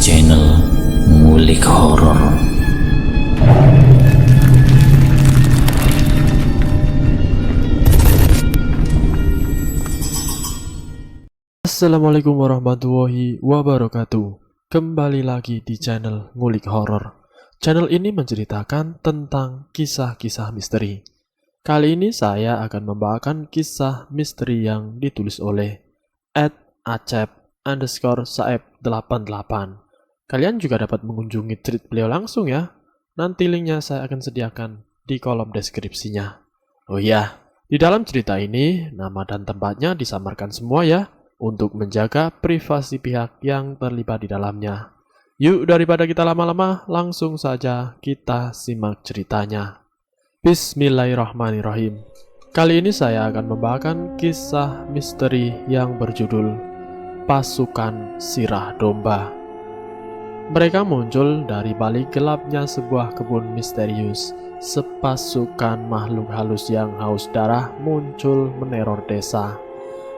channel Ngulik Horor. Assalamualaikum warahmatullahi wabarakatuh. Kembali lagi di channel Ngulik Horor. Channel ini menceritakan tentang kisah-kisah misteri. Kali ini saya akan membawakan kisah misteri yang ditulis oleh @acep_saeb88. Kalian juga dapat mengunjungi tweet beliau langsung ya. Nanti linknya saya akan sediakan di kolom deskripsinya. Oh iya, di dalam cerita ini nama dan tempatnya disamarkan semua ya, untuk menjaga privasi pihak yang terlibat di dalamnya. Yuk, daripada kita lama-lama, langsung saja kita simak ceritanya. Bismillahirrahmanirrahim. Kali ini saya akan membawakan kisah misteri yang berjudul Pasukan Sirah Domba. Mereka muncul dari balik gelapnya sebuah kebun misterius. Sepasukan makhluk halus yang haus darah muncul meneror desa.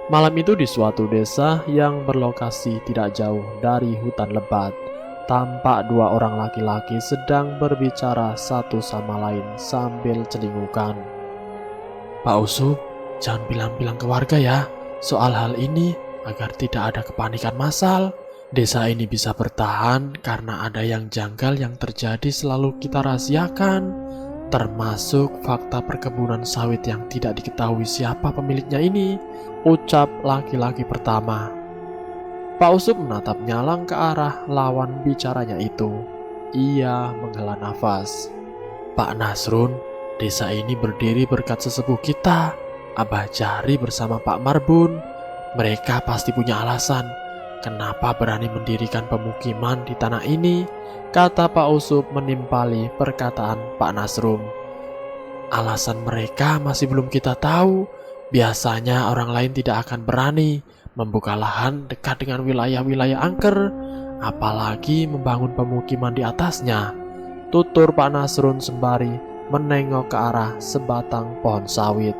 Malam itu di suatu desa yang berlokasi tidak jauh dari hutan lebat, tampak dua orang laki-laki sedang berbicara satu sama lain sambil celingukan. Pak Usub, jangan bilang-bilang ke warga ya soal hal ini agar tidak ada kepanikan massal. Desa ini bisa bertahan karena ada yang janggal yang terjadi selalu kita rahasiakan, termasuk fakta perkebunan sawit yang tidak diketahui siapa pemiliknya ini, ucap laki-laki pertama. Pak Usub menatap nyalang ke arah lawan bicaranya itu. Ia menghela nafas. Pak Nasrun, desa ini berdiri berkat sesepuh kita, Abah Jari bersama Pak Marbun. Mereka pasti punya alasan kenapa berani mendirikan pemukiman di tanah ini, kata Pak Usub menimpali perkataan Pak Nasrun. Alasan mereka masih belum kita tahu. Biasanya orang lain tidak akan berani membuka lahan dekat dengan wilayah-wilayah angker, apalagi membangun pemukiman di atasnya, tutur Pak Nasrun sembari menengok ke arah sebatang pohon sawit.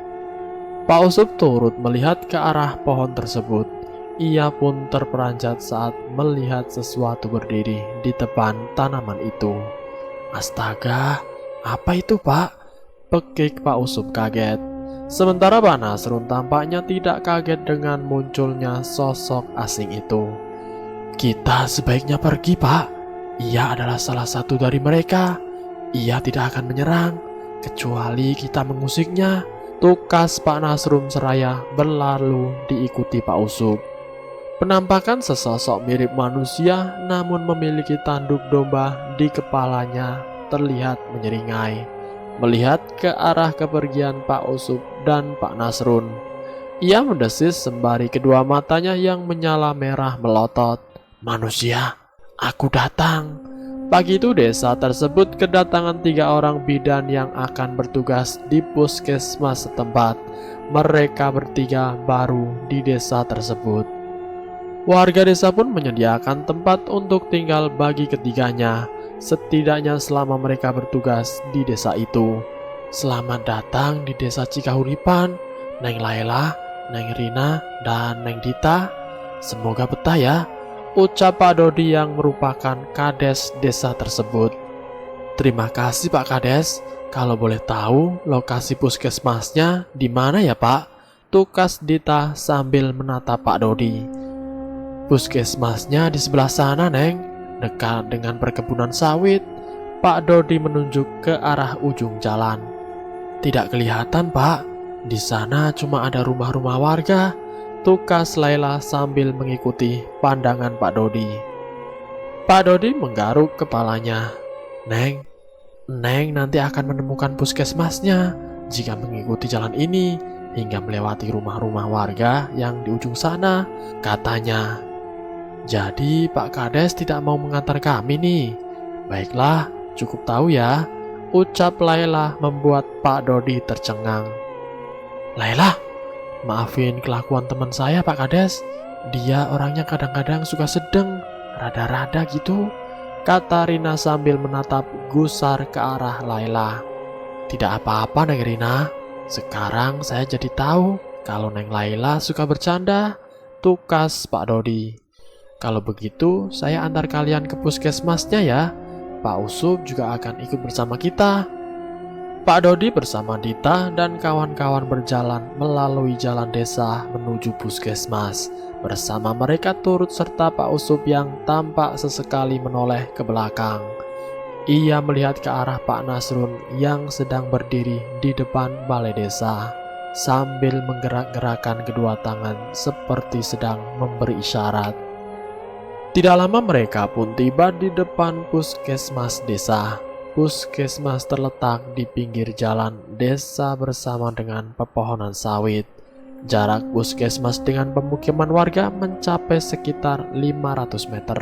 Pak Usub turut melihat ke arah pohon tersebut. Ia pun terperanjat saat melihat sesuatu berdiri di depan tanaman itu. Astaga, apa itu Pak? Pekik Pak Usub kaget. Sementara Pak Nasrun tampaknya tidak kaget dengan munculnya sosok asing itu. Kita sebaiknya pergi Pak. Ia adalah salah satu dari mereka. Ia tidak akan menyerang kecuali kita mengusiknya, tukas Pak Nasrun seraya berlalu diikuti Pak Usub. Penampakan sesosok mirip manusia namun memiliki tanduk domba di kepalanya terlihat menyeringai. Melihat ke arah kepergian Pak Usub dan Pak Nasrun, ia mendesis sembari kedua matanya yang menyala merah melotot. Manusia, aku datang. Pagi itu desa tersebut kedatangan 3 orang bidan yang akan bertugas di puskesmas setempat. Mereka bertiga baru di desa tersebut. Warga desa pun menyediakan tempat untuk tinggal bagi ketiganya, setidaknya selama mereka bertugas di desa itu. Selamat datang di desa Cikahuripan, Neng Laila, Neng Rina, dan Neng Dita. Semoga betah ya, ucap Pak Dodi yang merupakan kades desa tersebut. Terima kasih Pak Kades. Kalau boleh tahu lokasi puskesmasnya di mana ya Pak? Tukas Dita sambil menatap Pak Dodi. Puskesmasnya di sebelah sana Neng, dekat dengan perkebunan sawit. Pak Dodi menunjuk ke arah ujung jalan. Tidak kelihatan Pak, di sana cuma ada rumah-rumah warga, tukas Laila sambil mengikuti pandangan Pak Dodi. Pak Dodi menggaruk kepalanya. Neng nanti akan menemukan puskesmasnya jika mengikuti jalan ini hingga melewati rumah-rumah warga yang di ujung sana, katanya. Jadi Pak Kades tidak mau mengantar kami nih. Baiklah, cukup tahu ya, ucap Laila membuat Pak Dodi tercengang. Laila, maafin kelakuan teman saya Pak Kades. Dia orangnya kadang-kadang suka sedeng, rada-rada gitu, kata Rina sambil menatap gusar ke arah Laila. Tidak apa-apa Neng Rina, sekarang saya jadi tahu kalau Neng Laila suka bercanda, tukas Pak Dodi. Kalau begitu, saya antar kalian ke puskesmasnya ya. Pak Usup juga akan ikut bersama kita." Pak Dodi bersama Dita dan kawan-kawan berjalan melalui jalan desa menuju puskesmas. Bersama mereka turut serta Pak Usup yang tampak sesekali menoleh ke belakang. Ia melihat ke arah Pak Nasrun yang sedang berdiri di depan balai desa, sambil menggerak-gerakkan kedua tangan seperti sedang memberi isyarat. Tidak lama mereka pun tiba di depan puskesmas desa. Puskesmas terletak di pinggir jalan desa bersama dengan pepohonan sawit. Jarak puskesmas dengan pemukiman warga mencapai sekitar 500 meter.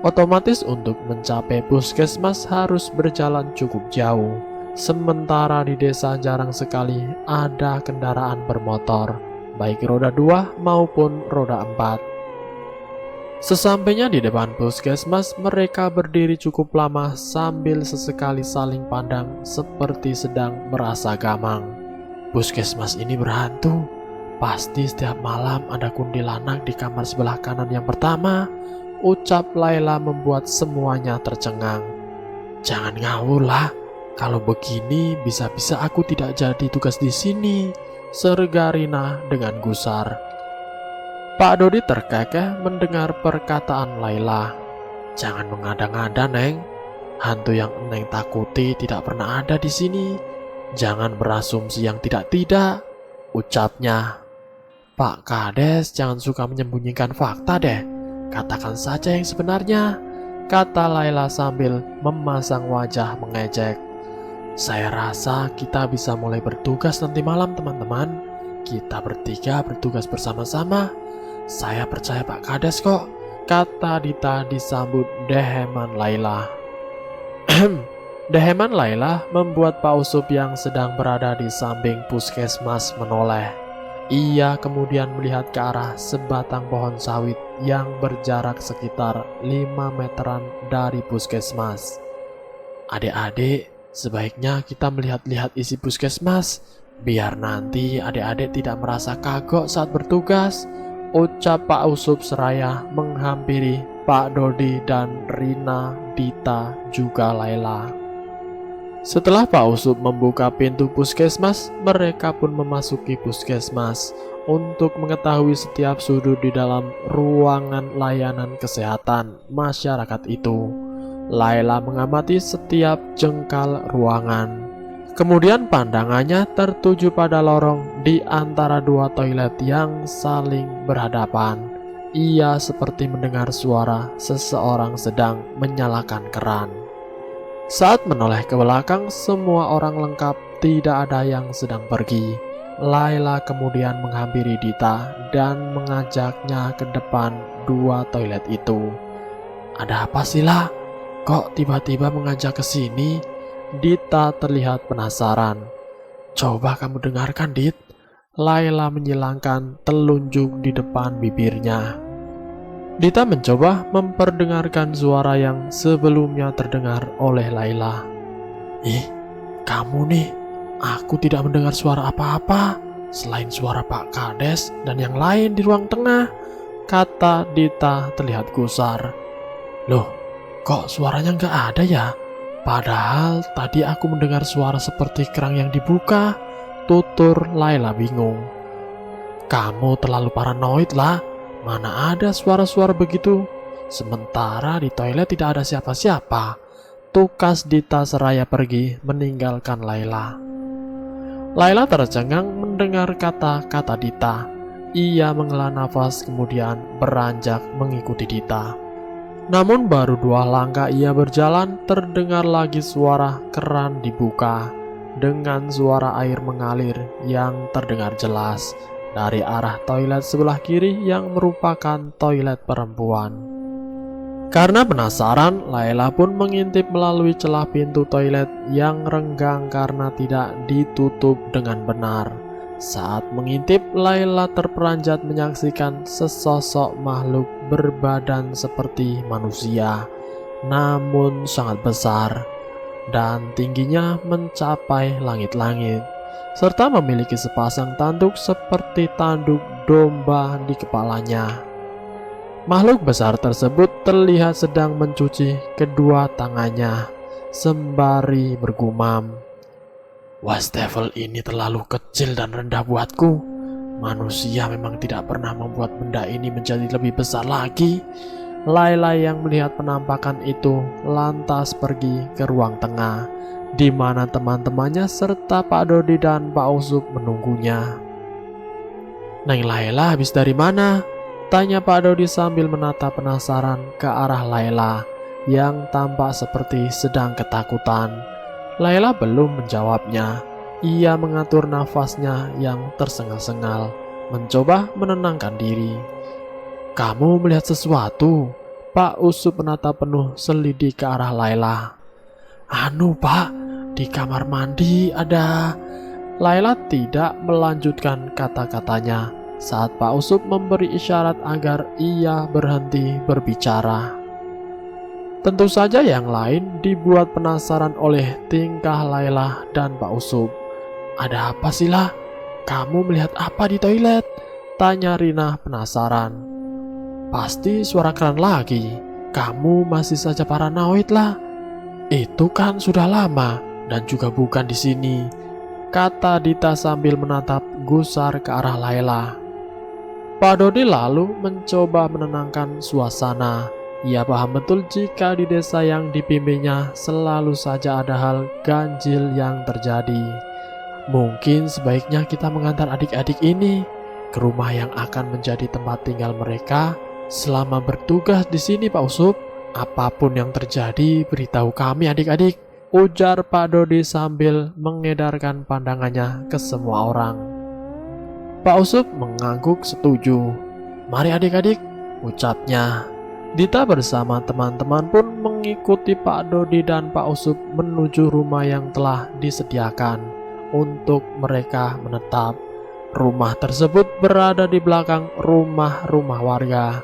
Otomatis untuk mencapai puskesmas harus berjalan cukup jauh. Sementara di desa jarang sekali ada kendaraan bermotor, baik roda 2 maupun roda 4. Sesampainya di depan puskesmas, mereka berdiri cukup lama sambil sesekali saling pandang seperti sedang merasa gamang. Puskesmas ini berhantu. Pasti setiap malam ada kuntilanak di kamar sebelah kanan yang pertama, ucap Laila membuat semuanya tercengang. "Jangan ngawur lah, kalau begini bisa-bisa aku tidak jadi tugas di sini," serga Rina dengan gusar. Pak Dodi terkekeh mendengar perkataan Laila. "Jangan mengada-ngada, Neng. Hantu yang Neng takuti tidak pernah ada di sini. Jangan berasumsi yang tidak-tidak," ucapnya. "Pak Kades, jangan suka menyembunyikan fakta deh. Katakan saja yang sebenarnya," kata Laila sambil memasang wajah mengejek. "Saya rasa kita bisa mulai bertugas nanti malam, teman-teman. Kita bertiga bertugas bersama-sama. Saya percaya Pak Kades kok," kata Dita disambut deheman Laila. Deheman Laila membuat Pak Usup yang sedang berada di samping puskesmas menoleh. Ia kemudian melihat ke arah sebatang pohon sawit yang berjarak sekitar 5 meteran dari puskesmas. "Adik-adik, sebaiknya kita melihat-lihat isi puskesmas, biar nanti adik-adik tidak merasa kagok saat bertugas," ucap Pak Usup seraya menghampiri Pak Dodi dan Rina, Dita, juga Laila. Setelah Pak Usup membuka pintu puskesmas, mereka pun memasuki puskesmas untuk mengetahui setiap sudut di dalam ruangan layanan kesehatan masyarakat itu. Laila mengamati setiap jengkal ruangan. Kemudian pandangannya tertuju pada lorong di antara dua toilet yang saling berhadapan. Ia seperti mendengar suara seseorang sedang menyalakan keran. Saat menoleh ke belakang, semua orang lengkap, tidak ada yang sedang pergi. Laila kemudian menghampiri Dita dan mengajaknya ke depan dua toilet itu. "Ada apa sih, La? Kok tiba-tiba mengajak ke sini?" Dita terlihat penasaran. "Coba kamu dengarkan, Dit." Laila menyilangkan telunjuk di depan bibirnya. Dita mencoba memperdengarkan suara yang sebelumnya terdengar oleh Laila. "Ih, kamu nih, aku tidak mendengar suara apa-apa selain suara Pak Kades dan yang lain di ruang tengah," kata Dita terlihat gusar. "Loh, kok suaranya nggak ada ya? Padahal tadi aku mendengar suara seperti keran yang dibuka," tutur Laila bingung. "Kamu terlalu paranoid lah, mana ada suara-suara begitu? Sementara di toilet tidak ada siapa-siapa," tukas Dita seraya pergi meninggalkan Laila. Laila tercengang mendengar kata-kata Dita. Ia menghela nafas kemudian beranjak mengikuti Dita. Namun baru 2 langkah ia berjalan, terdengar lagi suara keran dibuka dengan suara air mengalir yang terdengar jelas dari arah toilet sebelah kiri yang merupakan toilet perempuan. Karena penasaran, Laila pun mengintip melalui celah pintu toilet yang renggang karena tidak ditutup dengan benar. Saat mengintip, Laila terperanjat menyaksikan sesosok makhluk berbadan seperti manusia, namun sangat besar dan tingginya mencapai langit-langit, serta memiliki sepasang tanduk seperti tanduk domba di kepalanya. Makhluk besar tersebut terlihat sedang mencuci kedua tangannya sembari bergumam, "Wastafel ini terlalu kecil dan rendah buatku. Manusia memang tidak pernah membuat benda ini menjadi lebih besar lagi." Layla yang melihat penampakan itu lantas pergi ke ruang tengah, di mana teman-temannya serta Pak Dodi dan Pak Usup menunggunya. "Neng Layla habis dari mana?" tanya Pak Dodi sambil menatap penasaran ke arah Layla yang tampak seperti sedang ketakutan. Layla belum menjawabnya. Ia mengatur nafasnya yang tersengal-sengal, mencoba menenangkan diri. "Kamu melihat sesuatu?" Pak Usup menatap penuh selidik ke arah Layla. "Anu Pak, di kamar mandi ada..." Layla tidak melanjutkan kata-katanya saat Pak Usup memberi isyarat agar ia berhenti berbicara. Tentu saja yang lain dibuat penasaran oleh tingkah Layla dan Pak Usup. "Ada apa sih lah? Kamu melihat apa di toilet?" tanya Rina penasaran. "Pasti suara keran lagi. Kamu masih saja paranoid lah. Itu kan sudah lama dan juga bukan di sini," kata Dita sambil menatap gusar ke arah Layla. Pak Dodi lalu mencoba menenangkan suasana. Ia paham betul jika di desa yang dipimpinnya selalu saja ada hal ganjil yang terjadi. "Mungkin sebaiknya kita mengantar adik-adik ini ke rumah yang akan menjadi tempat tinggal mereka selama bertugas di sini, Pak Usup. Apapun yang terjadi, beritahu kami adik-adik," ujar Pak Dodi sambil mengedarkan pandangannya ke semua orang. Pak Usup mengangguk setuju. "Mari adik-adik," ucapnya. Dita bersama teman-teman pun mengikuti Pak Dodi dan Pak Usup menuju rumah yang telah disediakan untuk mereka menetap. Rumah tersebut berada di belakang rumah-rumah warga.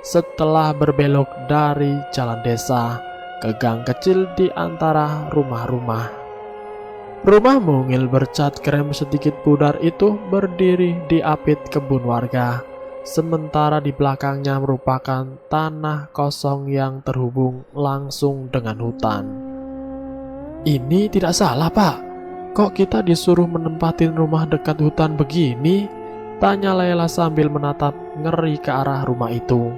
Setelah berbelok dari jalan desa ke gang kecil di antara rumah-rumah. Rumah mungil bercat krem sedikit pudar itu berdiri di apit kebun warga, sementara di belakangnya merupakan tanah kosong yang terhubung langsung dengan hutan. "Ini tidak salah, Pak. Kok kita disuruh menempatin rumah dekat hutan begini?" tanya Layla sambil menatap ngeri ke arah rumah itu.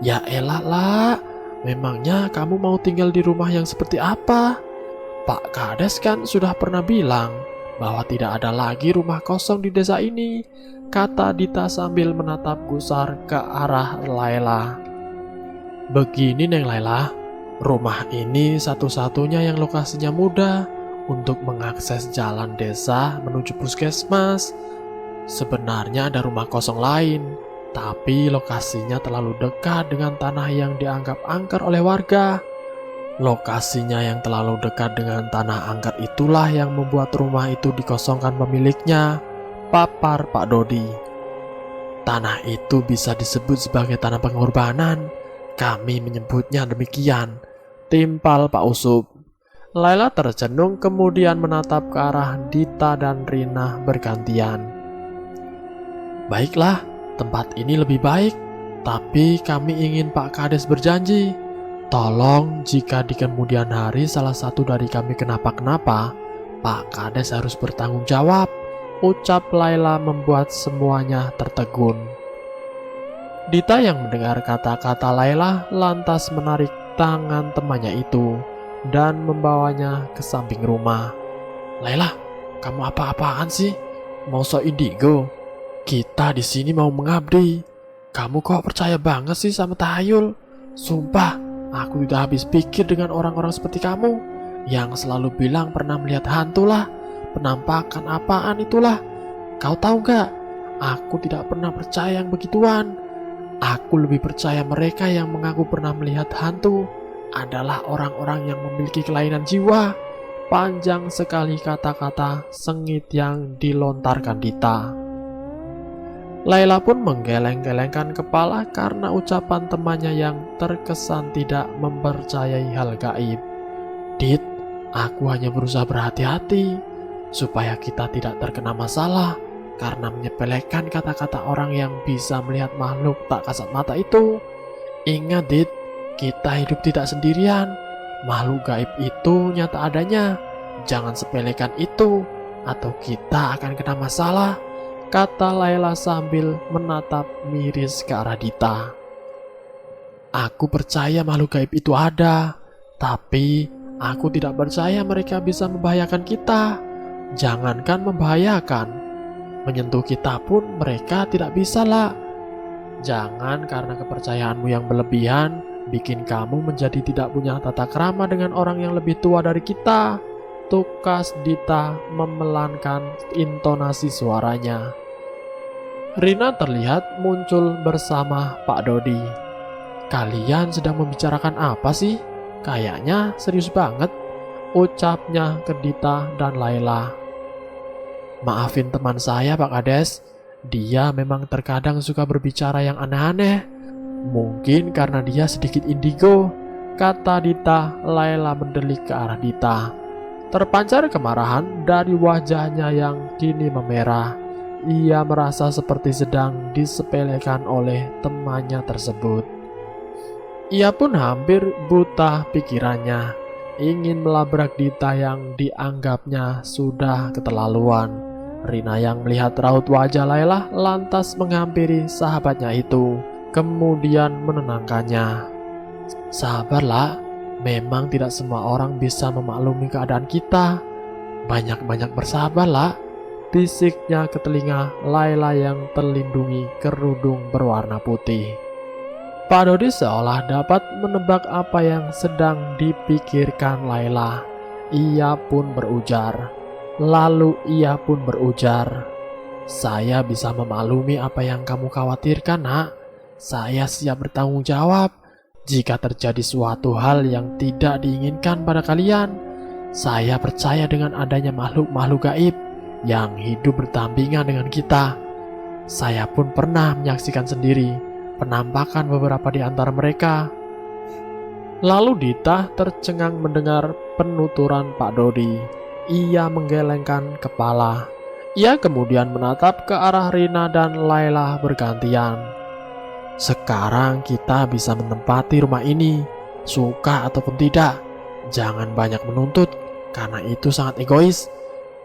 "Ya elah lah, memangnya kamu mau tinggal di rumah yang seperti apa? Pak Kades kan sudah pernah bilang bahwa tidak ada lagi rumah kosong di desa ini," kata Dita sambil menatap gusar ke arah Layla. "Begini Neng Layla, rumah ini satu-satunya yang lokasinya mudah untuk mengakses jalan desa menuju puskesmas. Sebenarnya ada rumah kosong lain, tapi lokasinya terlalu dekat dengan tanah yang dianggap angker oleh warga. Lokasinya yang terlalu dekat dengan tanah angker itulah yang membuat rumah itu dikosongkan pemiliknya," papar Pak Dodi. "Tanah itu bisa disebut sebagai tanah pengorbanan. Kami menyebutnya demikian," timpal Pak Usup. Layla tercenung kemudian menatap ke arah Dita dan Rina bergantian. "Baiklah, tempat ini lebih baik, tapi kami ingin Pak Kades berjanji. Tolong jika di kemudian hari salah satu dari kami kenapa-kenapa, Pak Kades harus bertanggung jawab," ucap Layla membuat semuanya tertegun. Dita yang mendengar kata-kata Layla lantas menarik tangan temannya itu dan membawanya ke samping rumah. "Layla, kamu apa-apaan sih? Mau so indigo? Kita di sini mau mengabdi. Kamu kok percaya banget sih sama tahayul? Sumpah, aku udah habis pikir dengan orang-orang seperti kamu yang selalu bilang pernah melihat hantu lah, penampakan apaan itulah. Kau tahu gak? Aku tidak pernah percaya yang begituan. Aku lebih percaya mereka yang mengaku pernah melihat hantu adalah orang-orang yang memiliki kelainan jiwa." Panjang sekali kata-kata sengit yang dilontarkan Dita. Layla pun menggeleng-gelengkan kepala karena ucapan temannya yang terkesan tidak mempercayai hal gaib. "Dit, aku hanya berusaha berhati-hati supaya kita tidak terkena masalah. karena menyepelekan kata-kata orang yang bisa melihat makhluk tak kasat mata itu. Ingat, Dit, kita hidup tidak sendirian. Makhluk gaib itu nyata adanya. Jangan sepelekan itu, atau kita akan kena masalah, kata Layla sambil menatap miris ke arah Dita. Aku percaya makhluk gaib itu ada, tapi aku tidak percaya mereka bisa membahayakan kita. Jangankan membahayakan, menyentuh kita pun mereka tidak bisa lah. Jangan karena kepercayaanmu yang berlebihan bikin kamu menjadi tidak punya tata krama dengan orang yang lebih tua dari kita. Tukas Dita memelankan intonasi suaranya. Rina terlihat muncul bersama Pak Dodi. Kalian sedang membicarakan apa sih? Kayaknya serius banget, ucapnya ke Dita dan Layla. Maafin teman saya, Pak Kades. Dia memang terkadang suka berbicara yang aneh-aneh. Mungkin karena dia sedikit indigo, kata Dita. Layla mendelik ke arah Dita. Terpancar kemarahan dari wajahnya yang kini memerah. Ia merasa seperti sedang disepelekan oleh temannya tersebut. Ia pun hampir buta pikirannya, ingin melabrak Dita yang dianggapnya sudah keterlaluan. Rina yang melihat raut wajah Layla lantas menghampiri sahabatnya itu, kemudian menenangkannya. Sabarlah. Memang tidak semua orang bisa memaklumi keadaan kita. Banyak-banyak bersabarlah, bisiknya ke telinga Layla yang terlindungi kerudung berwarna putih. Pak Dodi seolah dapat menebak apa yang sedang dipikirkan Layla. Ia pun berujar. Saya bisa memaklumi apa yang kamu khawatirkan, Nak. Saya siap bertanggung jawab jika terjadi suatu hal yang tidak diinginkan pada kalian. Saya percaya dengan adanya makhluk-makhluk gaib yang hidup berdampingan dengan kita. Saya pun pernah menyaksikan sendiri penampakan beberapa di antara mereka. Lalu Dita tercengang mendengar penuturan Pak Dodi. Ia menggelengkan kepala. Ia kemudian menatap ke arah Rina dan Layla bergantian. Sekarang kita bisa menempati rumah ini, suka ataupun tidak. Jangan banyak menuntut, karena itu sangat egois,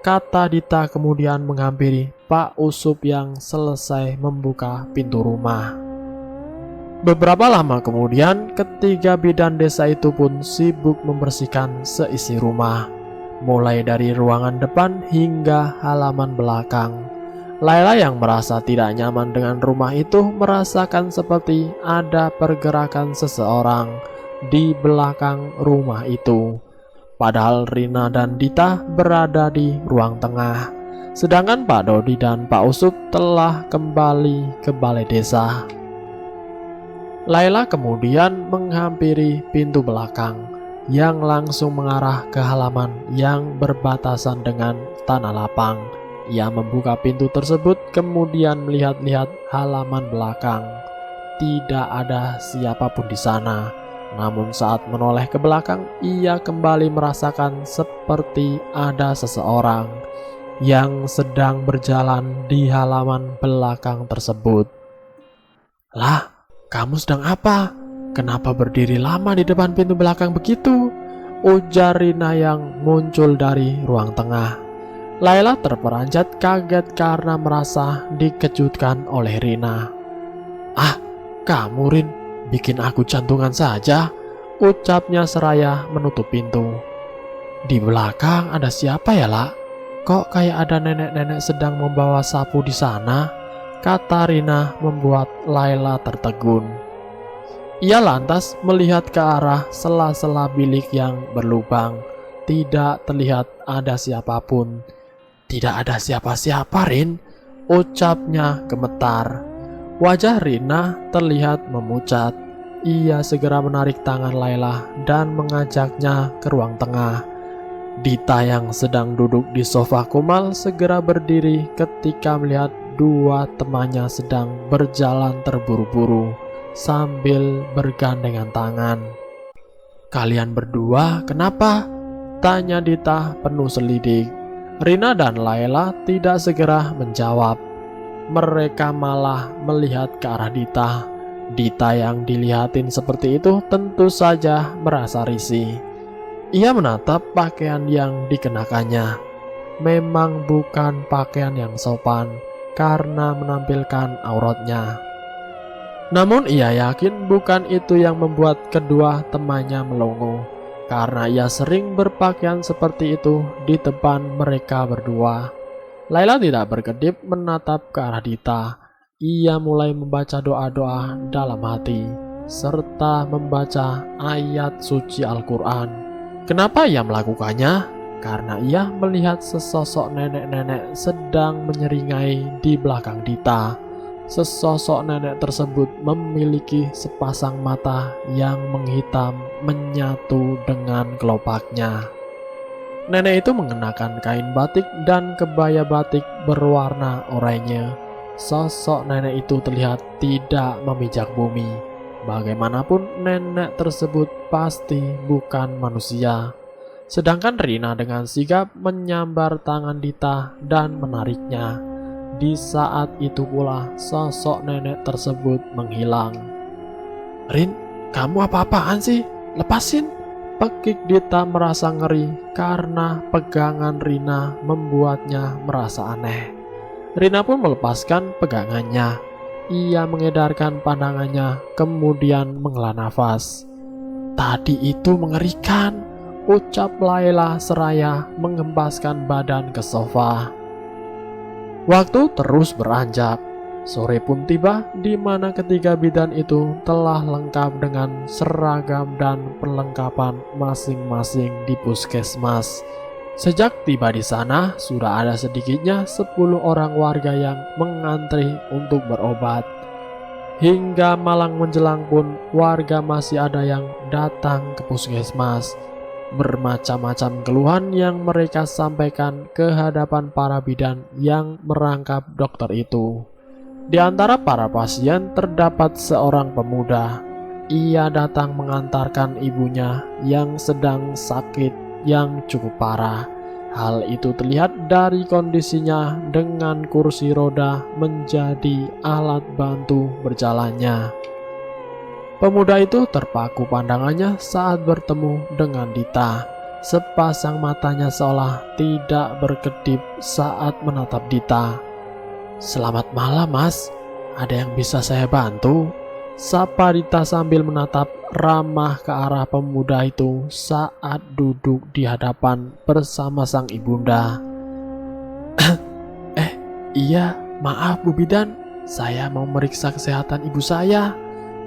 kata Dita kemudian menghampiri Pak Usup yang selesai membuka pintu rumah. Beberapa lama kemudian, ketiga bidan desa itu pun sibuk membersihkan seisi rumah, mulai dari ruangan depan hingga halaman belakang. Layla yang merasa tidak nyaman dengan rumah itu merasakan seperti ada pergerakan seseorang di belakang rumah itu. Padahal Rina dan Dita berada di ruang tengah, sedangkan Pak Dodi dan Pak Usup telah kembali ke balai desa. Layla kemudian menghampiri pintu belakang yang langsung mengarah ke halaman yang berbatasan dengan tanah lapang. Ia membuka pintu tersebut kemudian melihat-lihat halaman belakang. Tidak ada siapapun di sana. Namun saat menoleh ke belakang, ia kembali merasakan seperti ada seseorang yang sedang berjalan di halaman belakang tersebut. Lah, kamu sedang apa? Kenapa berdiri lama di depan pintu belakang begitu? Ujar Rina yang muncul dari ruang tengah. Layla terperanjat kaget karena merasa dikejutkan oleh Rina. Ah, kamu Rin, bikin aku jantungan saja, ucapnya seraya menutup pintu. Di belakang ada siapa ya, Lak? Kok kayak ada nenek-nenek sedang membawa sapu di sana? Kata Rina membuat Layla tertegun. Ia lantas melihat ke arah sela-sela bilik yang berlubang. Tidak terlihat ada siapapun. Tidak ada siapa-siapa, Rin, ucapnya gemetar. Wajah Rina terlihat memucat. Ia segera menarik tangan Layla dan mengajaknya ke ruang tengah. Dita yang sedang duduk di sofa kumal segera berdiri ketika melihat dua temannya sedang berjalan terburu-buru sambil bergandengan tangan. Kalian berdua kenapa? Tanya Dita penuh selidik. Rina dan Laila tidak segera menjawab. Mereka malah melihat ke arah Dita. Dita yang dilihatin seperti itu tentu saja merasa risih. Ia menatap pakaian yang dikenakannya. Memang bukan pakaian yang sopan karena menampilkan auratnya. Namun ia yakin bukan itu yang membuat kedua temannya melongo, karena ia sering berpakaian seperti itu di depan mereka berdua. Laila tidak berkedip menatap ke arah Dita. Ia mulai membaca doa-doa dalam hati, serta membaca ayat suci Al-Quran. Kenapa ia melakukannya? Karena ia melihat sesosok nenek-nenek sedang menyeringai di belakang Dita. Sesosok nenek tersebut memiliki sepasang mata yang menghitam menyatu dengan kelopaknya. Nenek itu mengenakan kain batik dan kebaya batik berwarna oranye. Sosok nenek itu terlihat tidak memijak bumi. Bagaimanapun nenek tersebut pasti bukan manusia. Sedangkan Rina dengan sigap menyambar tangan Dita dan menariknya. Di saat itu pula sosok nenek tersebut menghilang. "Rin, kamu apa-apaan sih? Lepasin!" Pekik Dita merasa ngeri karena pegangan Rina membuatnya merasa aneh. Rina pun melepaskan pegangannya. Ia mengedarkan pandangannya kemudian menghela nafas. "Tadi itu mengerikan," ucap Laila seraya mengempaskan badan ke sofa. Waktu terus beranjak. Sore pun tiba di mana ketiga bidan itu telah lengkap dengan seragam dan perlengkapan masing-masing di puskesmas. Sejak tiba di sana, sudah ada sedikitnya 10 orang warga yang mengantri untuk berobat. Hingga malang menjelang pun warga masih ada yang datang ke puskesmas. Bermacam-macam keluhan yang mereka sampaikan ke hadapan para bidan yang merangkap dokter itu. Di antara para pasien terdapat seorang pemuda. Ia datang mengantarkan ibunya yang sedang sakit yang cukup parah. Hal itu terlihat dari kondisinya dengan kursi roda menjadi alat bantu berjalannya. Pemuda itu terpaku pandangannya saat bertemu dengan Dita. Sepasang matanya seolah tidak berkedip saat menatap Dita. "Selamat malam, Mas. Ada yang bisa saya bantu?" Sapa Dita sambil menatap ramah ke arah pemuda itu saat duduk di hadapan bersama sang ibunda. Iya, maaf Bu Bidan. Saya mau meriksa kesehatan ibu saya.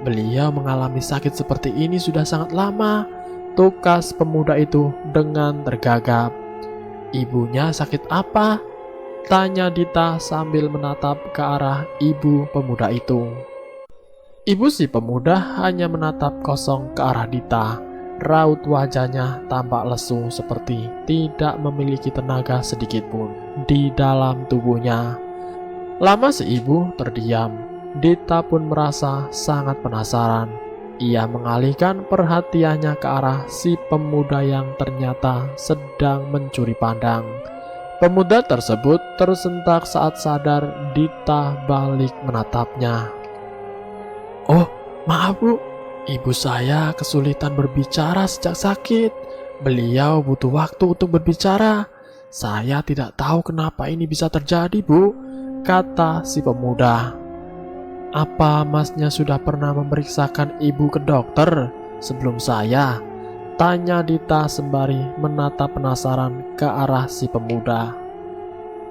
Beliau mengalami sakit seperti ini sudah sangat lama, tukas pemuda itu dengan tergagap. "Ibunya sakit apa?" tanya Dita sambil menatap ke arah ibu pemuda itu. Ibu si pemuda hanya menatap kosong ke arah Dita. Raut wajahnya tampak lesu seperti tidak memiliki tenaga sedikit pun di dalam tubuhnya. Lama si ibu terdiam. Dita pun merasa sangat penasaran. Ia mengalihkan perhatiannya ke arah si pemuda yang ternyata sedang mencuri pandang. Pemuda tersebut tersentak saat sadar Dita balik menatapnya. "Oh, maaf Bu, ibu saya kesulitan berbicara sejak sakit. Beliau butuh waktu untuk berbicara. Saya tidak tahu kenapa ini bisa terjadi Bu," kata si pemuda. "Apa Masnya sudah pernah memeriksakan ibu ke dokter sebelum saya?" tanya Dita sembari menatap penasaran ke arah si pemuda.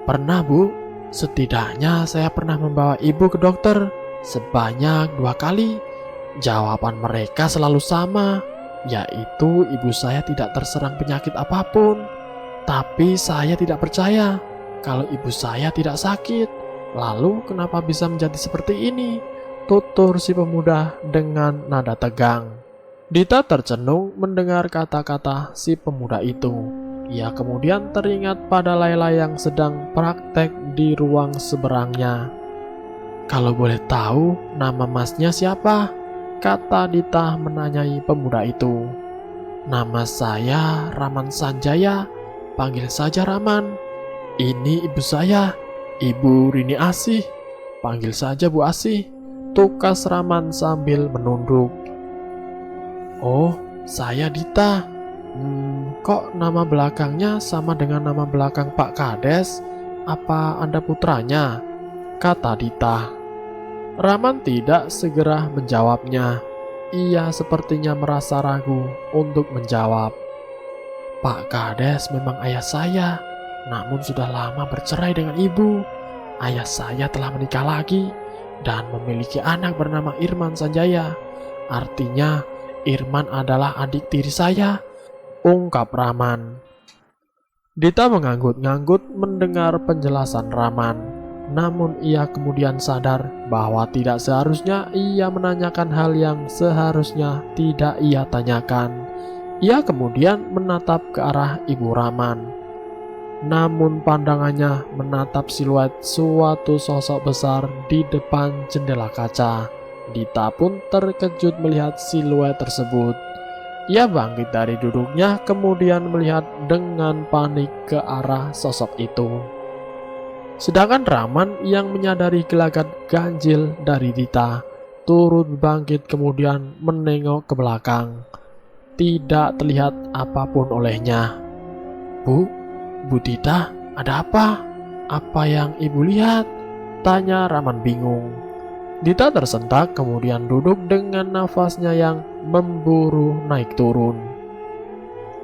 "Pernah Bu, setidaknya saya pernah membawa ibu ke dokter sebanyak 2 kali. Jawaban mereka selalu sama, yaitu ibu saya tidak terserang penyakit apapun. Tapi saya tidak percaya kalau ibu saya tidak sakit. Lalu kenapa bisa menjadi seperti ini?" tutur si pemuda dengan nada tegang. Dita tercenung mendengar kata-kata si pemuda itu. Ia kemudian teringat pada Laila yang sedang praktek di ruang seberangnya. "Kalau boleh tahu, nama Masnya siapa?" kata Dita menanyai pemuda itu. "Nama saya Raman Sanjaya, panggil saja Raman," Ini ibu saya, Ibu Rini Asih. Panggil saja Bu Asih, tukas Rahman sambil menunduk. Oh, saya Dita. Kok nama belakangnya sama dengan nama belakang Pak Kades? Apa Anda putranya? Kata Dita. Rahman tidak segera menjawabnya. Ia sepertinya merasa ragu untuk menjawab. Pak Kades memang ayah saya, namun sudah lama bercerai dengan ibu. Ayah saya telah menikah lagi dan memiliki anak bernama Irman Sanjaya. Artinya, Irman adalah adik tiri saya, ungkap Rahman. Dita mengangguk-ngangguk mendengar penjelasan Rahman. Namun ia kemudian sadar bahwa tidak seharusnya ia menanyakan hal yang seharusnya tidak ia tanyakan. Ia kemudian menatap ke arah Ibu Rahman. Namun pandangannya menatap siluet suatu sosok besar di depan jendela kaca. Dita pun terkejut melihat siluet tersebut. Ia bangkit dari duduknya kemudian melihat dengan panik ke arah sosok itu. Sedangkan Rahman yang menyadari gelagat ganjil dari Dita turut bangkit kemudian menengok ke belakang. Tidak terlihat apapun olehnya. Bu Dita, ada apa? Apa yang ibu lihat? Tanya Rahman bingung. Dita tersentak kemudian duduk dengan nafasnya yang memburu naik turun.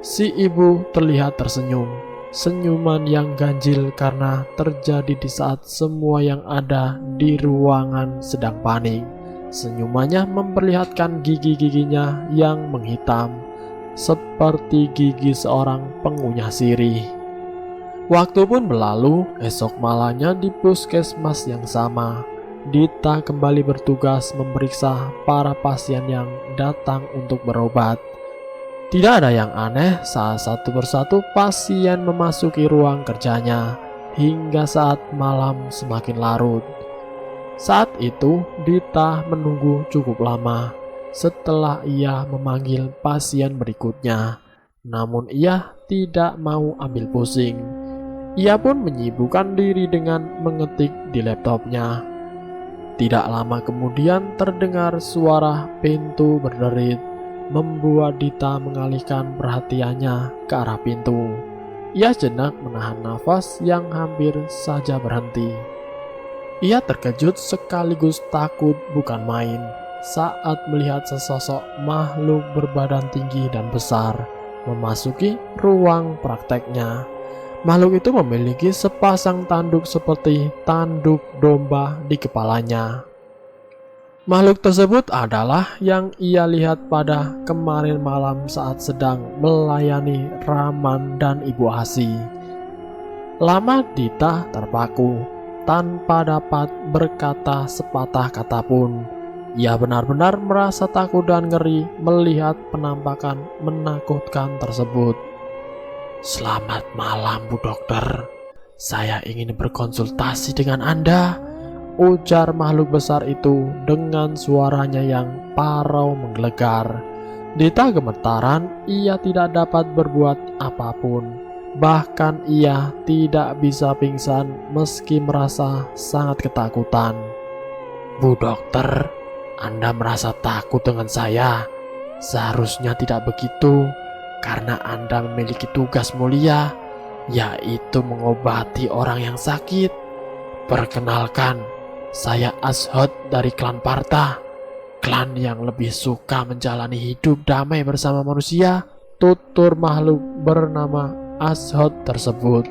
Si ibu terlihat tersenyum. Senyuman yang ganjil karena terjadi di saat semua yang ada di ruangan sedang panik. Senyumannya memperlihatkan gigi-giginya yang menghitam, seperti gigi seorang pengunyah sirih. Waktu pun berlalu, esok malamnya di puskesmas yang sama, Dita kembali bertugas memeriksa para pasien yang datang untuk berobat. Tidak ada yang aneh saat satu persatu pasien memasuki ruang kerjanya hingga saat malam semakin larut. Saat itu Dita menunggu cukup lama setelah ia memanggil pasien berikutnya. Namun ia tidak mau ambil pusing. Ia pun menyibukkan diri dengan mengetik di laptopnya. Tidak lama kemudian terdengar suara pintu berderit, membuat Dita mengalihkan perhatiannya ke arah pintu. Ia jenak menahan nafas yang hampir saja berhenti. Ia terkejut sekaligus takut bukan main saat melihat sesosok makhluk berbadan tinggi dan besar memasuki ruang prakteknya. Makhluk itu memiliki sepasang tanduk seperti tanduk domba di kepalanya. Makhluk tersebut adalah yang ia lihat pada kemarin malam saat sedang melayani Rahman dan Ibu Asih. Lama Dita terpaku, tanpa dapat berkata sepatah kata pun. Ia benar-benar merasa takut dan ngeri melihat penampakan menakutkan tersebut. Selamat malam Bu Dokter, saya ingin berkonsultasi dengan Anda, ujar makhluk besar itu dengan suaranya yang parau menggelegar. Dita gemetaran, ia tidak dapat berbuat apapun. Bahkan ia tidak bisa pingsan meski merasa sangat ketakutan. Bu Dokter, Anda merasa takut dengan saya? Seharusnya tidak begitu, karena Anda memiliki tugas mulia, yaitu mengobati orang yang sakit. Perkenalkan, saya Ashot dari klan Parta, klan yang lebih suka menjalani hidup damai bersama manusia, tutur makhluk bernama Ashot tersebut.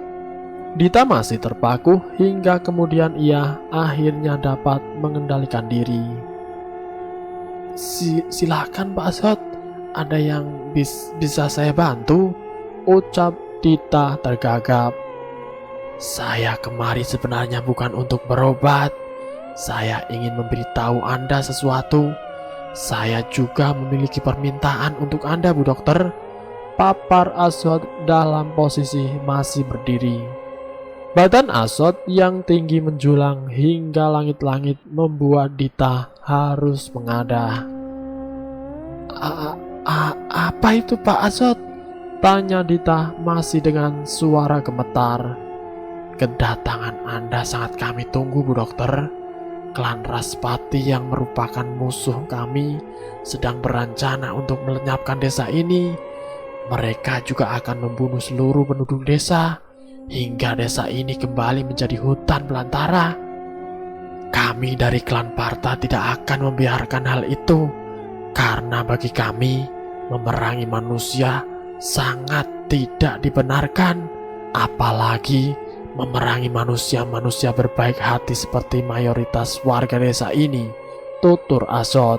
Dita masih terpaku hingga kemudian ia akhirnya dapat mengendalikan diri. Silakan Pak Ashot, ada yang bisa saya bantu? Ucap Dita tergagap. Saya kemari sebenarnya bukan untuk berobat. Saya ingin memberitahu Anda sesuatu. Saya juga memiliki permintaan untuk Anda, Bu Dokter. Papar Ashot dalam posisi masih berdiri. Badan Ashot yang tinggi menjulang hingga langit-langit membuat Dita harus mengadah. Apa itu Pak Ashot? Tanya Dita masih dengan suara gemetar. Kedatangan Anda sangat kami tunggu, Bu Dokter. Klan Raspati yang merupakan musuh kami sedang berencana untuk melenyapkan desa ini. Mereka juga akan membunuh seluruh penduduk desa hingga desa ini kembali menjadi hutan belantara. Kami dari klan Parta tidak akan membiarkan hal itu, karena bagi kami memerangi manusia sangat tidak dibenarkan, apalagi memerangi manusia-manusia berbaik hati seperti mayoritas warga desa ini, tutur Azot.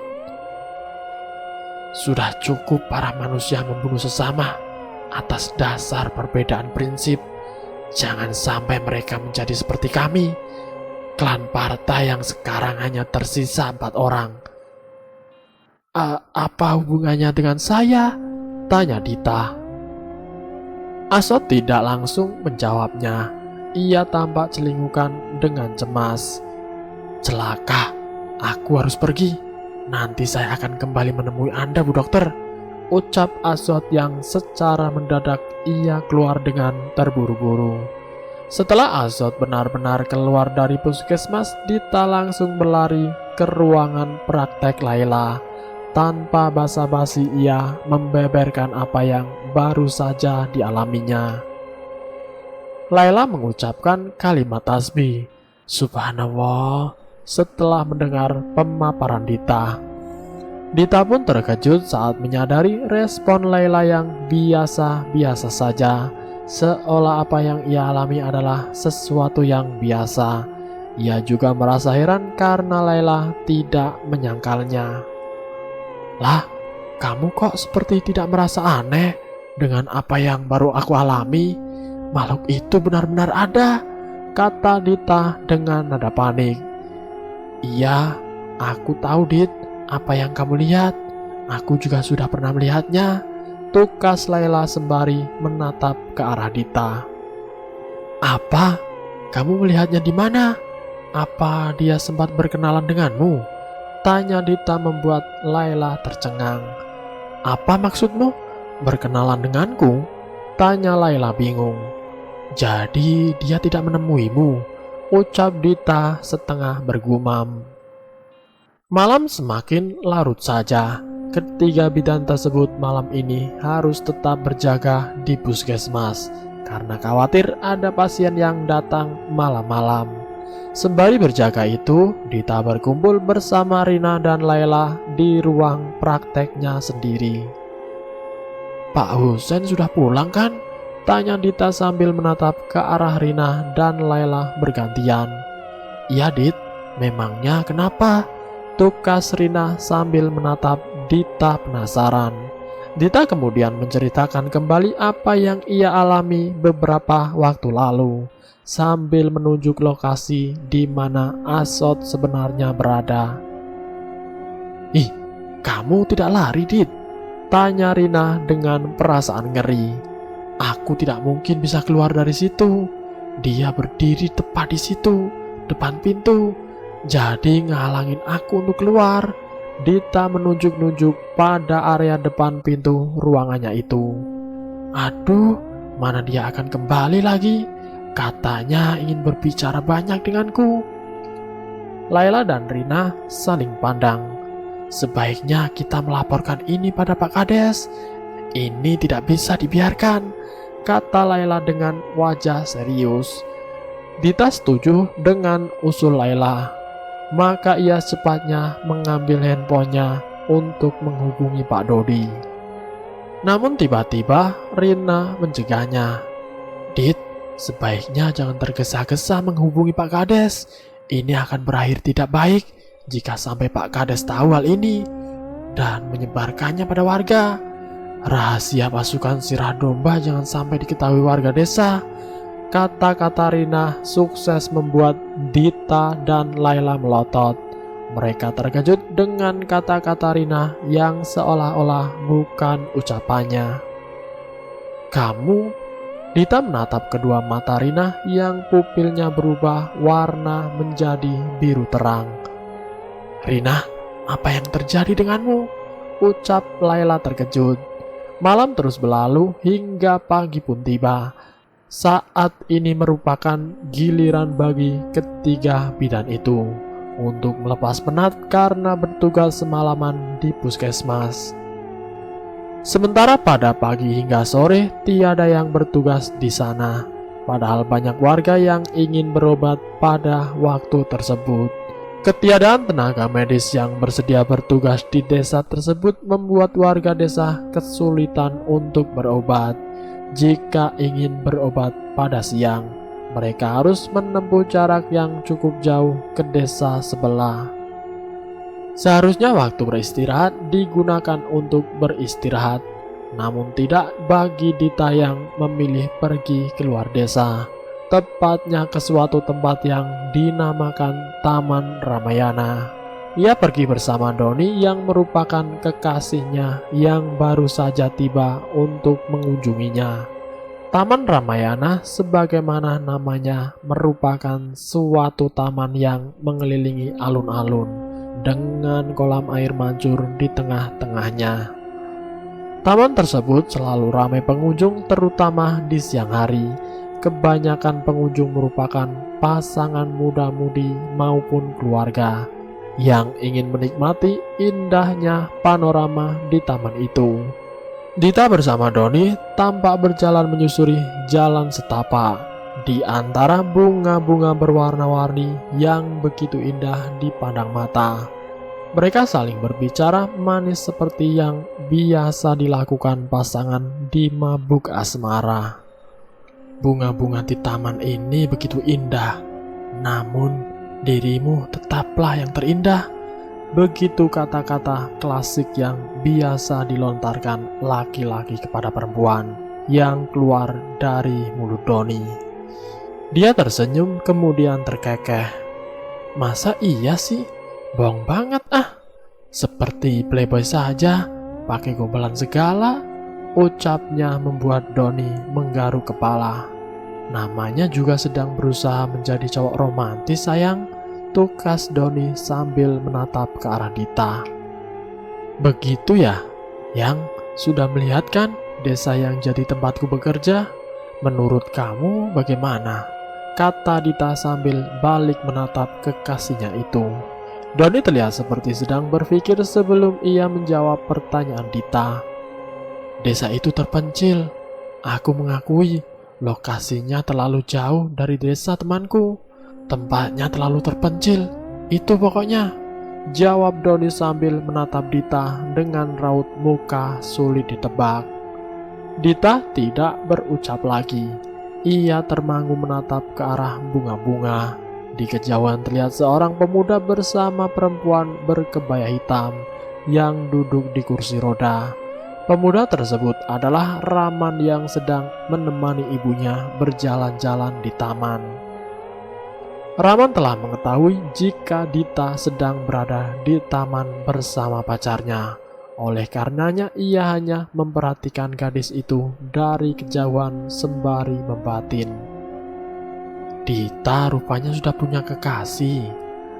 Sudah cukup para manusia membunuh sesama atas dasar perbedaan prinsip. Jangan sampai mereka menjadi seperti kami, klan Parta yang sekarang hanya tersisa 4 orang. Apa hubungannya dengan saya? Tanya Dita. Azot tidak langsung menjawabnya. Ia tampak celingukan dengan cemas. Celaka, aku harus pergi. Nanti saya akan kembali menemui Anda, Bu Dokter, ucap Azot yang secara mendadak ia keluar dengan terburu-buru. Setelah Azot benar-benar keluar dari puskesmas, Dita langsung berlari ke ruangan praktek Laila. Tanpa basa-basi ia membeberkan apa yang baru saja dialaminya. Laila mengucapkan kalimat tasbih Subhanallah setelah mendengar pemaparan Dita. Dita pun terkejut saat menyadari respon Laila yang biasa-biasa saja, seolah apa yang ia alami adalah sesuatu yang biasa. Ia juga merasa heran karena Laila tidak menyangkalnya. Lah, kamu kok seperti tidak merasa aneh dengan apa yang baru aku alami? Makhluk itu benar-benar ada, kata Dita dengan nada panik. Iya, aku tahu Dit, apa yang kamu lihat. Aku juga sudah pernah melihatnya, tukas Laila sembari menatap ke arah Dita. Apa? Kamu melihatnya di mana? Apa dia sempat berkenalan denganmu? Tanya Dita membuat Laila tercengang. Apa maksudmu? Berkenalan denganku? Tanya Laila bingung. Jadi dia tidak menemuimu, ucap Dita setengah bergumam. Malam semakin larut saja. Ketiga bidan tersebut malam ini harus tetap berjaga di puskesmas karena khawatir ada pasien yang datang malam-malam. Sembari berjaga itu, Dita berkumpul bersama Rina dan Laila di ruang prakteknya sendiri. Pak Husen sudah pulang kan? Tanya Dita sambil menatap ke arah Rina dan Laila bergantian. Iya Dit, memangnya kenapa? Tukas Rina sambil menatap Dita penasaran. Dita kemudian menceritakan kembali apa yang ia alami beberapa waktu lalu, sambil menunjuk lokasi di mana Azot sebenarnya berada. Ih, kamu tidak lari Dit? Tanya Rina dengan perasaan ngeri. Aku tidak mungkin bisa keluar dari situ. Dia berdiri tepat di situ, depan pintu. Jadi ngehalangin aku untuk keluar. Dita menunjuk-nunjuk pada area depan pintu ruangannya itu. Aduh, mana dia akan kembali lagi? Katanya ingin berbicara banyak denganku. Laila dan Rina saling pandang. Sebaiknya kita melaporkan ini pada Pak Kades. Ini tidak bisa dibiarkan, kata Laila dengan wajah serius. Dita setuju dengan usul Laila. Maka ia cepatnya mengambil handphonenya untuk menghubungi Pak Dodi. Namun tiba-tiba Rina mencegahnya. Dit, sebaiknya jangan tergesa-gesa menghubungi Pak Kades. Ini akan berakhir tidak baik jika sampai Pak Kades tahu hal ini dan menyebarkannya pada warga. Rahasia pasukan Sirah Domba jangan sampai diketahui warga desa. Kata-kata Rina sukses membuat Dita dan Laila melotot. Mereka terkejut dengan kata-kata Rina yang seolah-olah bukan ucapannya. Kamu? Dita menatap kedua mata Rina yang pupilnya berubah warna menjadi biru terang. Rina, apa yang terjadi denganmu? Ucap Laila terkejut. Malam terus berlalu hingga pagi pun tiba. Saat ini merupakan giliran bagi ketiga bidan itu untuk melepas penat karena bertugas semalaman di puskesmas. Sementara pada pagi hingga sore tiada yang bertugas di sana, padahal banyak warga yang ingin berobat pada waktu tersebut. Ketiadaan tenaga medis yang bersedia bertugas di desa tersebut membuat warga desa kesulitan untuk berobat. Jika ingin berobat pada siang, mereka harus menempuh jarak yang cukup jauh ke desa sebelah. Seharusnya waktu beristirahat digunakan untuk beristirahat, namun tidak bagi Dita yang memilih pergi keluar desa, tepatnya ke suatu tempat yang dinamakan Taman Ramayana. Ia pergi bersama Doni yang merupakan kekasihnya yang baru saja tiba untuk mengunjunginya. Taman Ramayana sebagaimana namanya merupakan suatu taman yang mengelilingi alun-alun dengan kolam air mancur di tengah-tengahnya. Taman tersebut selalu ramai pengunjung terutama di siang hari. Kebanyakan pengunjung merupakan pasangan muda-mudi maupun keluarga yang ingin menikmati indahnya panorama di taman itu. Dita bersama Doni tampak berjalan menyusuri jalan setapak di antara bunga-bunga berwarna-warni yang begitu indah dipandang mata. Mereka saling berbicara manis seperti yang biasa dilakukan pasangan di mabuk asmara. Bunga-bunga di taman ini begitu indah, namun dirimu tetaplah yang terindah. Begitu kata-kata klasik yang biasa dilontarkan laki-laki kepada perempuan yang keluar dari mulut Doni. Dia tersenyum kemudian terkekeh. Masa iya sih? Bohong banget ah. Seperti playboy saja, pakai gombalan segala. Ucapnya membuat Doni menggaruk kepala. Namanya juga sedang berusaha menjadi cowok romantis sayang, tukas Doni sambil menatap ke arah Dita. Begitu ya, yang sudah melihat kan desa yang jadi tempatku bekerja? Menurut kamu bagaimana? Kata Dita sambil balik menatap kekasihnya itu. Doni terlihat seperti sedang berpikir sebelum ia menjawab pertanyaan Dita. Desa itu terpencil, aku mengakui. Lokasinya terlalu jauh dari desa temanku. Tempatnya terlalu terpencil. Itu pokoknya. Jawab Doni sambil menatap Dita dengan raut muka sulit ditebak. Dita tidak berucap lagi. Ia termangu menatap ke arah bunga-bunga. Di kejauhan terlihat seorang pemuda bersama perempuan berkebaya hitam yang duduk di kursi roda. Pemuda tersebut adalah Raman yang sedang menemani ibunya berjalan-jalan di taman. Raman telah mengetahui jika Dita sedang berada di taman bersama pacarnya. Oleh karenanya ia hanya memperhatikan gadis itu dari kejauhan sembari membatin. Dita rupanya sudah punya kekasih.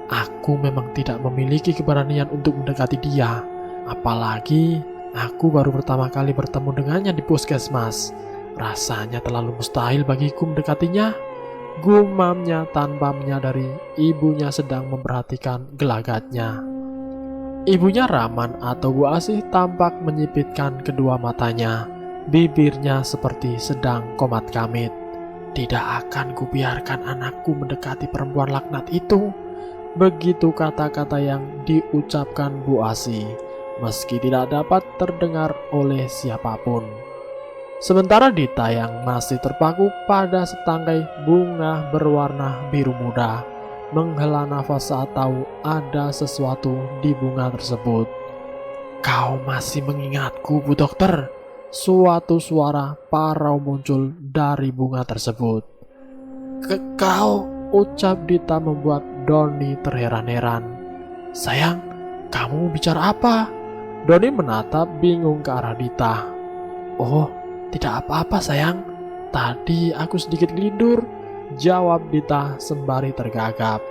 Aku memang tidak memiliki keberanian untuk mendekati dia. Apalagi aku baru pertama kali bertemu dengannya di puskesmas. Rasanya terlalu mustahil bagiku mendekatinya. Gumamnya tanpa menyadari ibunya sedang memperhatikan gelagatnya. Ibunya Raman atau Bu Asih tampak menyipitkan kedua matanya. Bibirnya seperti sedang komat kamit. Tidak akan kubiarkan anakku mendekati perempuan laknat itu. Begitu kata-kata yang diucapkan Bu Asih, meski tidak dapat terdengar oleh siapapun. Sementara Dita yang masih terpaku pada setangkai bunga berwarna biru muda, menghela nafas saat tahu ada sesuatu di bunga tersebut. Kau masih mengingatku, Bu Dokter? Suatu suara parau muncul dari bunga tersebut. Kau, ucap Dita membuat Doni terheran-heran. Sayang, kamu bicara apa? Doni menatap bingung ke arah Dita. Oh, tidak apa-apa sayang. Tadi aku sedikit gelindur, jawab Dita sembari tergagap.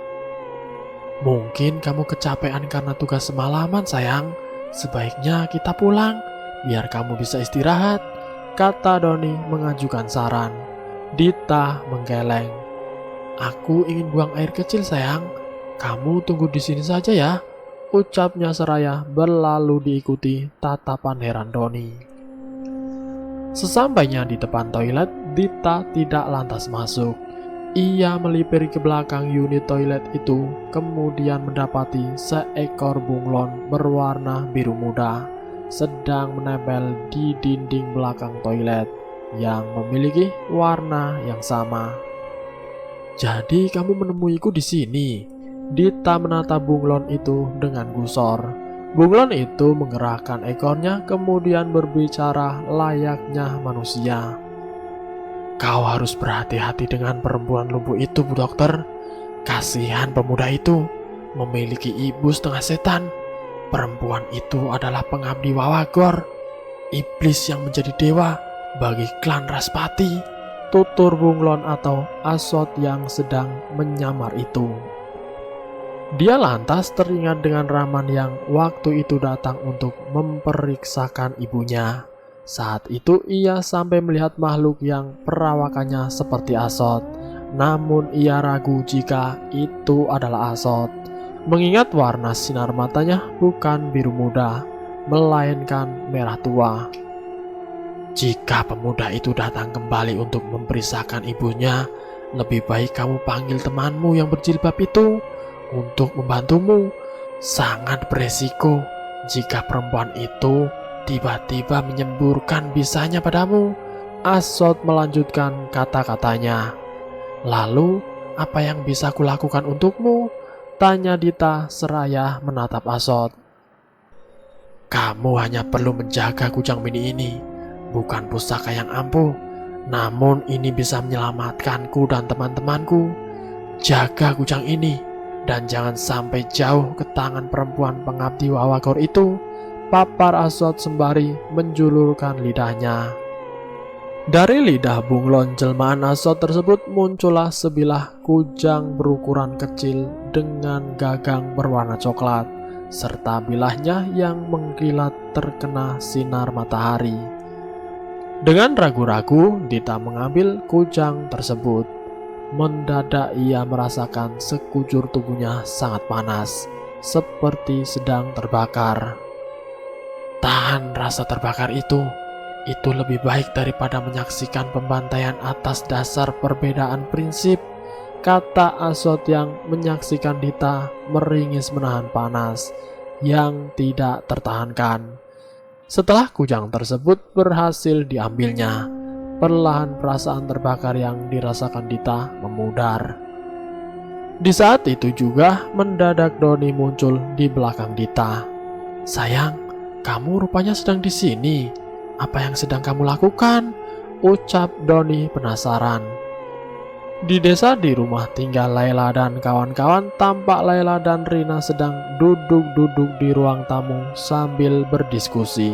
Mungkin kamu kecapean karena tugas semalaman sayang. Sebaiknya kita pulang, biar kamu bisa istirahat, kata Doni mengajukan saran. Dita menggeleng. "Aku ingin buang air kecil sayang, kamu tunggu di sini saja ya," ucapnya seraya berlalu diikuti tatapan heran Doni. Sesampainya di depan toilet, Dita tidak lantas masuk. Ia melipir ke belakang unit toilet itu, kemudian mendapati seekor bunglon berwarna biru muda sedang menempel di dinding belakang toilet yang memiliki warna yang sama. "Jadi kamu menemuiku di sini?" Dita menatap bunglon itu dengan gusor. Bunglon itu menggerakkan ekornya kemudian berbicara layaknya manusia. "Kau harus berhati-hati dengan perempuan lumpuh itu, Bu Dokter. Kasihan pemuda itu, memiliki ibu setengah setan. Perempuan itu adalah pengabdi Wawagor, iblis yang menjadi dewa bagi klan Raspati," tutur bunglon atau Asot yang sedang menyamar itu. Dia lantas teringat dengan Rahman yang waktu itu datang untuk memperiksakan ibunya. Saat itu ia sampai melihat makhluk yang perawakannya seperti Asot, namun ia ragu jika itu adalah Asot, mengingat warna sinar matanya bukan biru muda, melainkan merah tua. "Jika pemuda itu datang kembali untuk memeriksakan ibunya, lebih baik kamu panggil temanmu yang berjilbab itu untuk membantumu. Sangat beresiko jika perempuan itu tiba-tiba menyemburkan bisanya padamu," Asot melanjutkan kata-katanya. "Lalu, apa yang bisa kulakukan untukmu?" tanya Dita seraya menatap Asot. "Kamu hanya perlu menjaga kujang mini ini. Bukan pusaka yang ampuh, namun ini bisa menyelamatkanku dan teman-temanku. Jaga kujang ini dan jangan sampai jauh ke tangan perempuan pengabdi Wawagor itu," papar Asot sembari menjulurkan lidahnya. Dari lidah bunglon jelmaan Asot tersebut muncullah sebilah kujang berukuran kecil dengan gagang berwarna coklat, serta bilahnya yang mengkilat terkena sinar matahari. Dengan ragu-ragu, Dita mengambil kujang tersebut. Mendadak ia merasakan sekujur tubuhnya sangat panas, seperti sedang terbakar. "Tahan rasa terbakar itu lebih baik daripada menyaksikan pembantaian atas dasar perbedaan prinsip," kata Asot yang menyaksikan Dita meringis menahan panas yang tidak tertahankan. Setelah kujang tersebut berhasil diambilnya, perlahan perasaan terbakar yang dirasakan Dita memudar. Di saat itu juga mendadak Doni muncul di belakang Dita. "Sayang, kamu rupanya sedang di sini. Apa yang sedang kamu lakukan?" ucap Doni penasaran. Di desa di rumah tinggal Laila dan kawan-kawan, tampak Laila dan Rina sedang duduk-duduk di ruang tamu sambil berdiskusi.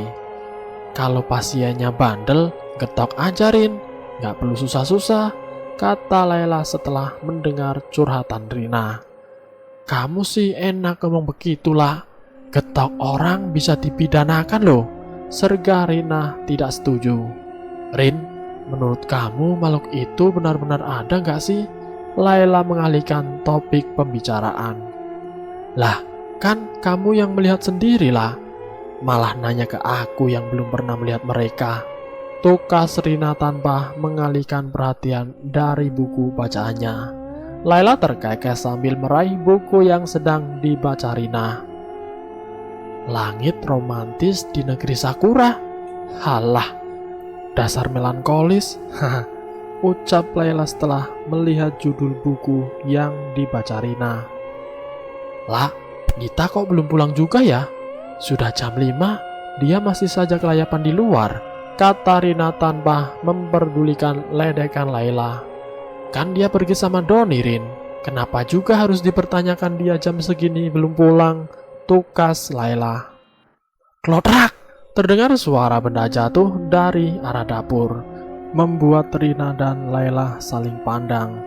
"Kalau pasiennya bandel, getok aja Rin, gak perlu susah-susah," kata Laila setelah mendengar curhatan Rina. "Kamu sih enak ngomong begitulah, getok orang bisa dipidanakan loh," serga Rina tidak setuju. "Rin, menurut kamu makhluk itu benar-benar ada gak sih?" Laila mengalihkan topik pembicaraan. "Lah, kan kamu yang melihat sendirilah, malah nanya ke aku yang belum pernah melihat mereka," tukas Rina tanpa mengalihkan perhatian dari buku bacaannya. Laila terkekeh sambil meraih buku yang sedang dibaca Rina. "Langit romantis di negeri Sakura? Halah, dasar melankolis," ucap Laila setelah melihat judul buku yang dibaca Rina. "Lah, Dita kok belum pulang juga ya? Sudah jam 5, dia masih saja kelayapan di luar," kata Rina tanpa memperdulikan ledekan Laila. "Kan dia pergi sama Doni, Rin. Kenapa juga harus dipertanyakan dia jam segini belum pulang?" tukas Laila. Klodrak! Terdengar suara benda jatuh dari arah dapur, membuat Rina dan Laila saling pandang.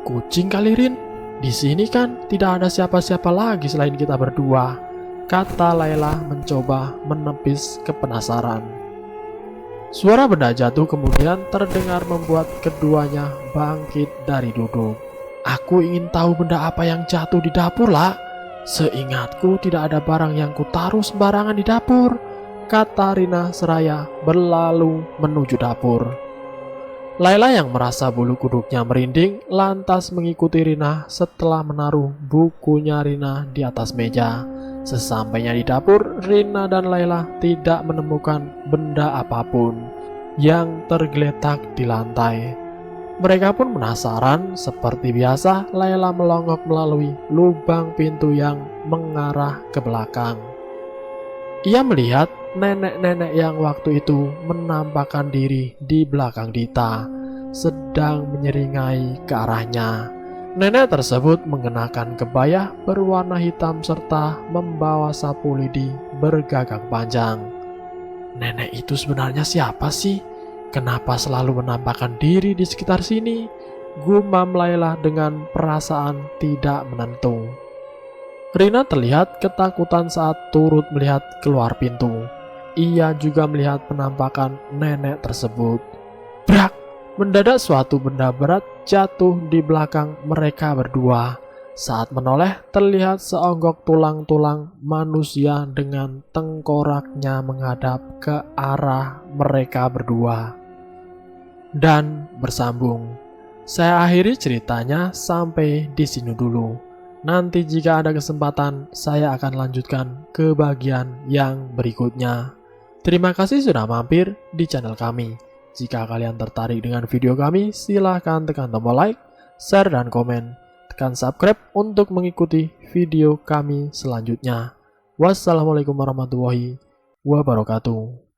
"Kucing kali, Rin? Di sini kan tidak ada siapa-siapa lagi selain kita berdua," kata Laila mencoba menepis kepenasaran. Suara benda jatuh kemudian terdengar membuat keduanya bangkit dari duduk. Aku ingin tahu benda apa yang jatuh di dapur, lah. Seingatku tidak ada barang yang kutaruh sembarangan di dapur, kata Rina seraya berlalu menuju dapur. Laila yang merasa bulu kuduknya merinding lantas mengikuti Rina setelah menaruh bukunya Rina di atas meja. Sesampainya di dapur, Rina dan Laila tidak menemukan benda apapun yang tergeletak di lantai. Mereka pun penasaran. Seperti biasa, Laila melongok melalui lubang pintu yang mengarah ke belakang. Ia melihat nenek-nenek yang waktu itu menampakkan diri di belakang Dita, sedang menyeringai ke arahnya. Nenek tersebut mengenakan kebaya berwarna hitam serta membawa sapu lidi bergagang panjang. Nenek itu sebenarnya siapa sih? Kenapa selalu menampakkan diri di sekitar sini? Gumam Laila dengan perasaan tidak menentu. Rina terlihat ketakutan saat turut melihat keluar pintu. Ia juga melihat penampakan nenek tersebut. Brak! Mendadak suatu benda berat jatuh di belakang mereka berdua. Saat menoleh, terlihat seonggok tulang-tulang manusia dengan tengkoraknya menghadap ke arah mereka berdua dan bersambung. Saya akhiri ceritanya sampai di sini dulu. Nanti jika ada kesempatan, saya akan lanjutkan ke bagian yang berikutnya. Terima kasih sudah mampir di channel kami. Jika kalian tertarik dengan video kami, silahkan tekan tombol like, share, dan komen. Tekan subscribe untuk mengikuti video kami selanjutnya. Wassalamualaikum warahmatullahi wabarakatuh.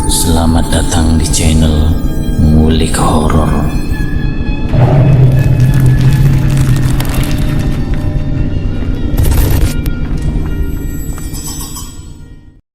Selamat datang di channel Ngulik Horor.